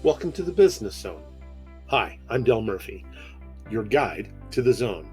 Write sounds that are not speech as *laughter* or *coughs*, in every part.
Welcome to the Business Zone. Hi, I'm Del Murphy, your guide to the zone,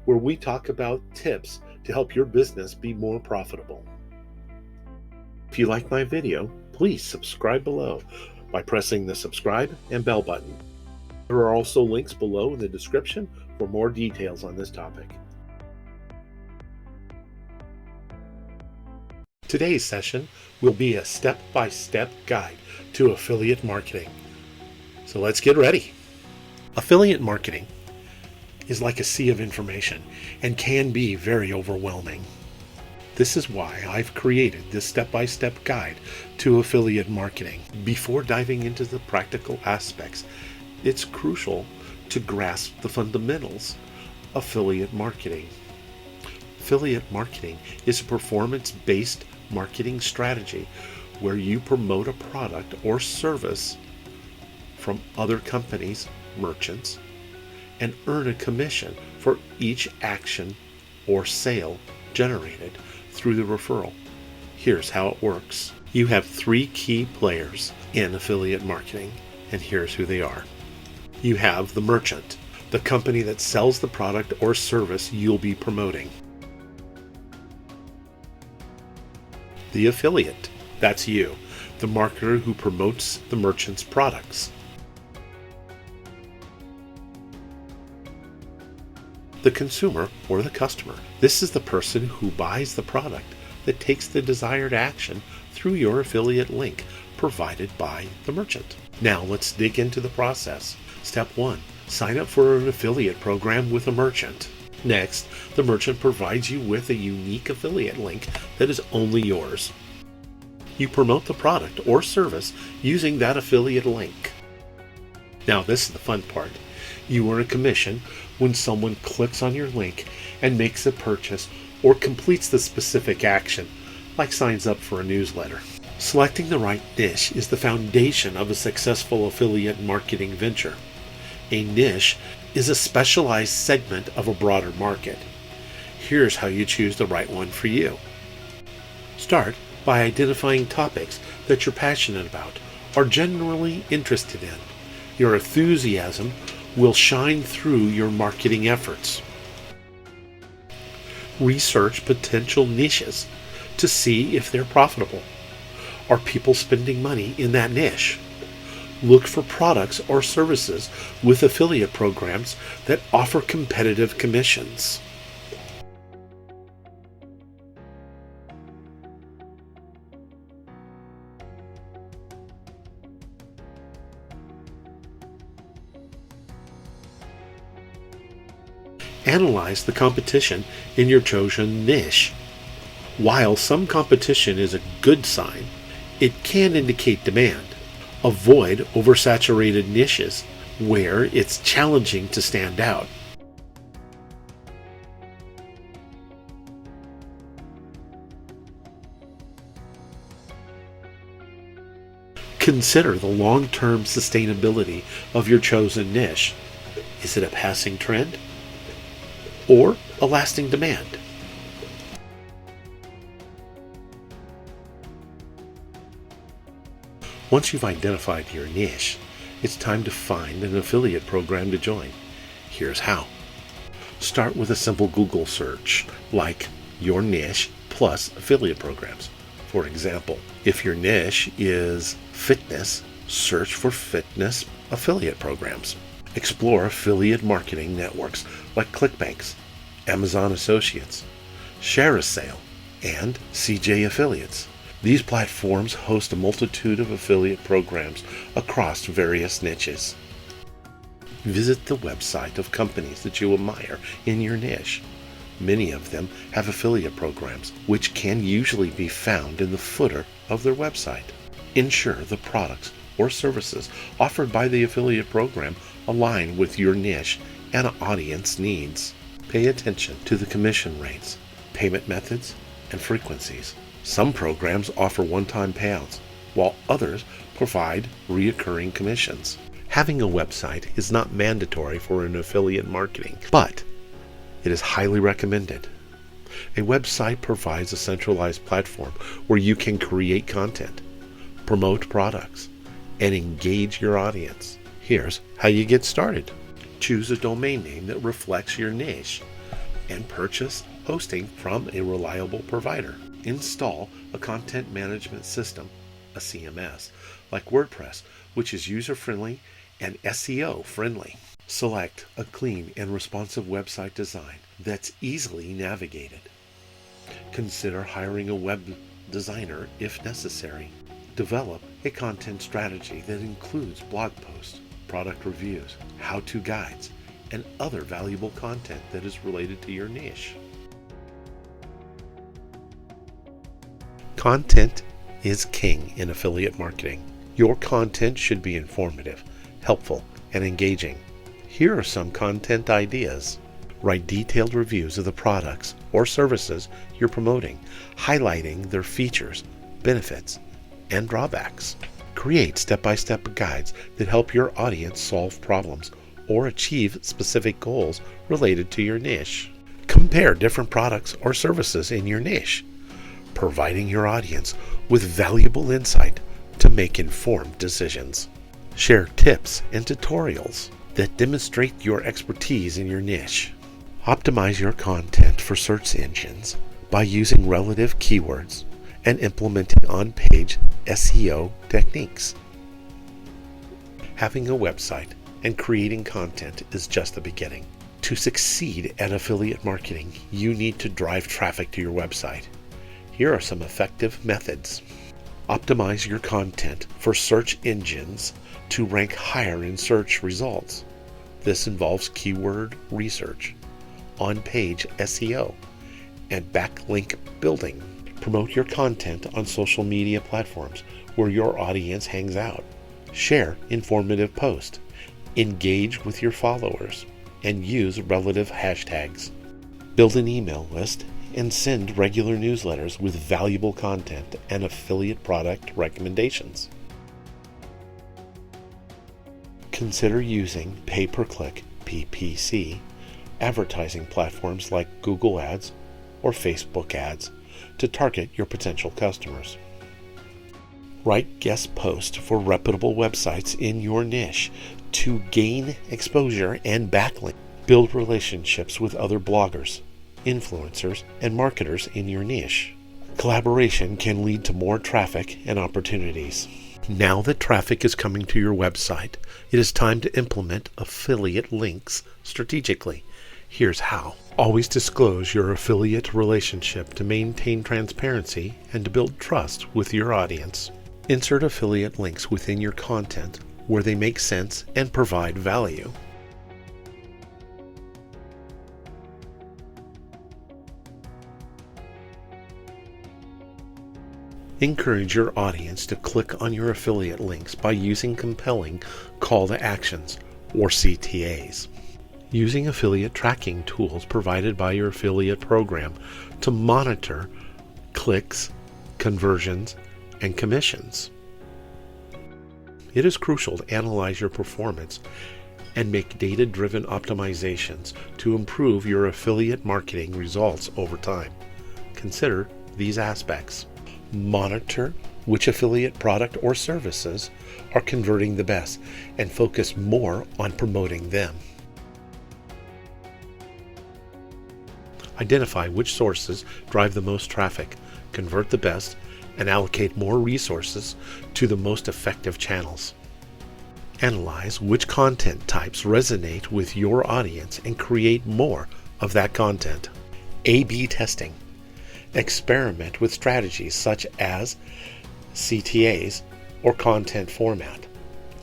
where we talk about tips to help your business be more profitable. If you like my video, please subscribe below by pressing the subscribe and bell button. There are also links below in the description for more details on this topic. Today's session will be a step-by-step guide to affiliate marketing. So let's get ready. Affiliate marketing is like a sea of information and can be very overwhelming. This is why I've created this step-by-step guide to affiliate marketing. Before diving into the practical aspects, it's crucial to grasp the fundamentals of affiliate marketing. Affiliate marketing is a performance-based marketing strategy where you promote a product or service from other companies, merchants, and earn a commission for each action or sale generated through the referral. Here's how it works. You have three key players in affiliate marketing, and here's who they are. You have the merchant, the company that sells the product or service you'll be promoting. The affiliate, that's you, the marketer who promotes the merchant's products. The consumer or the customer, this is the person who buys the product that takes the desired action through your affiliate link provided by the merchant. Now let's dig into the process. Step 1, sign up for an affiliate program with a merchant. Next, the merchant provides you with a unique affiliate link that is only yours. You promote the product or service using that affiliate link. Now this is the fun part. You earn a commission when someone clicks on your link and makes a purchase or completes the specific action, like signs up for a newsletter. Selecting the right niche is the foundation of a successful affiliate marketing venture. A niche is a specialized segment of a broader market. Here's how you choose the right one for you. Start by identifying topics that you're passionate about or genuinely interested in. Your enthusiasm will shine through your marketing efforts. Research potential niches to see if they're profitable. Are people spending money in that niche? Look for products or services with affiliate programs that offer competitive commissions. Analyze the competition in your chosen niche. While some competition is a good sign, it can indicate demand. Avoid oversaturated niches where it's challenging to stand out. Consider the long-term sustainability of your chosen niche. Is it a passing trend or a lasting demand? Once you've identified your niche, it's time to find an affiliate program to join. Here's how. Start with a simple Google search, like your niche plus affiliate programs. For example, if your niche is fitness, search for fitness affiliate programs. Explore affiliate marketing networks like ClickBank, Amazon Associates, ShareASale, and CJ Affiliates. These platforms host a multitude of affiliate programs across various niches. Visit the website of companies that you admire in your niche. Many of them have affiliate programs, which can usually be found in the footer of their website. Ensure the products or services offered by the affiliate program align with your niche and audience needs. Pay attention to the commission rates, payment methods, and frequencies. Some programs offer one-time payouts, while others provide recurring commissions. Having a website is not mandatory for an affiliate marketing, but it is highly recommended. A website provides a centralized platform where you can create content, promote products, and engage your audience. Here's how you get started. Choose a domain name that reflects your niche and purchase hosting from a reliable provider. Install a content management system, a CMS, like WordPress, which is user-friendly and SEO friendly. Select a clean and responsive website design that's easily navigated. Consider hiring a web designer if necessary. Develop a content strategy that includes blog posts, product reviews, how-to guides, and other valuable content that is related to your niche. Content is king in affiliate marketing. Your content should be informative, helpful, and engaging. Here are some content ideas. Write detailed reviews of the products or services you're promoting, highlighting their features, benefits, and drawbacks. Create step-by-step guides that help your audience solve problems or achieve specific goals related to your niche. Compare different products or services in your niche, providing your audience with valuable insight to make informed decisions. Share tips and tutorials that demonstrate your expertise in your niche. Optimize your content for search engines by using relative keywords and implementing on-page SEO techniques. Having a website and creating content is just the beginning. To succeed at affiliate marketing, you need to drive traffic to your website. Here are some effective methods. Optimize your content for search engines to rank higher in search results. This involves keyword research, on-page SEO, and backlink building. Promote your content on social media platforms where your audience hangs out. Share informative posts, engage with your followers, and use relative hashtags. Build an email list and send regular newsletters with valuable content and affiliate product recommendations. Consider using pay-per-click *coughs* advertising platforms like Google Ads or Facebook Ads to target your potential customers. Write guest posts for reputable websites in your niche to gain exposure and backlink. Build relationships with other bloggers, influencers, and marketers in your niche. Collaboration can lead to more traffic and opportunities. Now that traffic is coming to your website, it is time to implement affiliate links strategically. Here's how. Always disclose your affiliate relationship to maintain transparency and to build trust with your audience. Insert affiliate links within your content where they make sense and provide value. Encourage your audience to click on your affiliate links by using compelling call to actions, or CTAs. Using affiliate tracking tools provided by your affiliate program to monitor clicks, conversions, and commissions. It is crucial to analyze your performance and make data-driven optimizations to improve your affiliate marketing results over time. Consider these aspects. Monitor which affiliate product or services are converting the best and focus more on promoting them. Identify which sources drive the most traffic, convert the best, and allocate more resources to the most effective channels. Analyze which content types resonate with your audience and create more of that content. A/B testing. Experiment with strategies such as CTAs or content format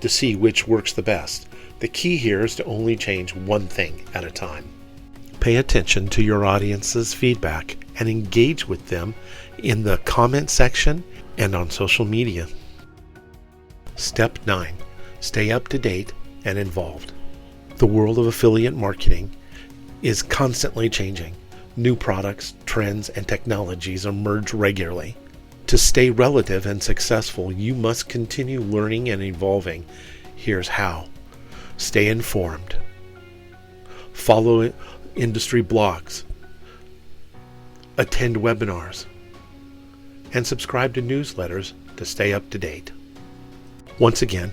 to see which works the best. The key here is to only change one thing at a time. Pay attention to your audience's feedback and engage with them in the comment section and on social media. Step 9. Stay up to date and involved. The world of affiliate marketing is constantly changing. New products, trends, and technologies emerge regularly. To stay relevant and successful, you must continue learning and evolving. Here's how. Stay informed. Follow industry blogs. Attend webinars. And subscribe to newsletters to stay up to date. Once again,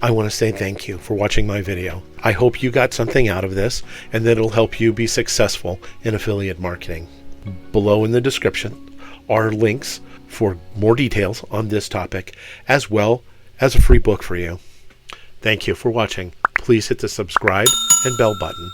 I want to say thank you for watching my video. I hope you got something out of this and that it'll help you be successful in affiliate marketing. Below in the description are links for more details on this topic, as well as a free book for you. Thank you for watching. Please hit the subscribe and bell button